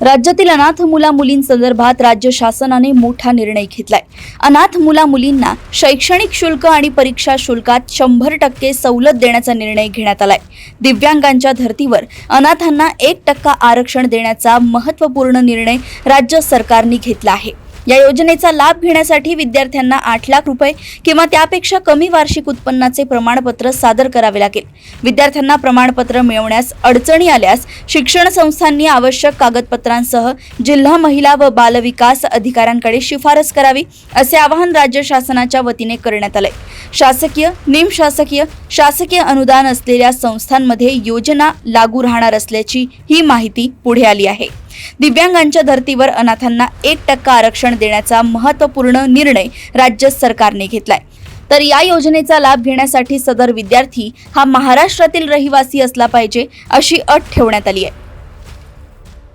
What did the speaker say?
राज्यातील अनाथ मुला-मुलींसंदर्भात राज्य शासनाने मोठा निर्णय घेतलाय। अनाथ मुला-मुलींना शैक्षणिक शुल्क आणि परीक्षा शुल्कात 100% सवलत देण्याचा निर्णय घेण्यात आलाय। दिव्यांगांच्या धर्तीवर अनाथांना 1% आरक्षण देण्याचा महत्त्वपूर्ण निर्णय राज्य सरकारने घेतला आहे। या योजनेचा लाभ घेण्यासाठी विद्यार्थ्यांना 8 लाख रुपये किंवा त्यापेक्षा कमी वार्षिक उत्पन्नाचे प्रमाणपत्र सादर करावे लागेल। विद्यार्थ्यांना प्रमाणपत्र मिळवण्यास अडचणी आल्यास शिक्षण संस्थांनी आवश्यक कागदपत्रांसह जिल्हा महिला व बाल विकास अधिकाऱ्यांकडे शिफारस करावी, असे आवाहन राज्य शासनाच्या वतीने करण्यात आले। शासकीय, निमशासकीय, शासकीय अनुदान असलेल्या संस्थांमध्ये योजना लागू राहणार असल्याची ही माहिती पुढे आली आहे। दिव्यांगांच्या धर्तीवर अनाथांना 1% आरक्षण देण्याचा महत्त्वपूर्ण निर्णय राज्य सरकारने घेतलाय। तर या योजनेचा लाभ घेण्यासाठी सदर विद्यार्थी हा महाराष्ट्रातील रहिवासी असला पाहिजे, अशी अट ठेवण्यात आली आहे।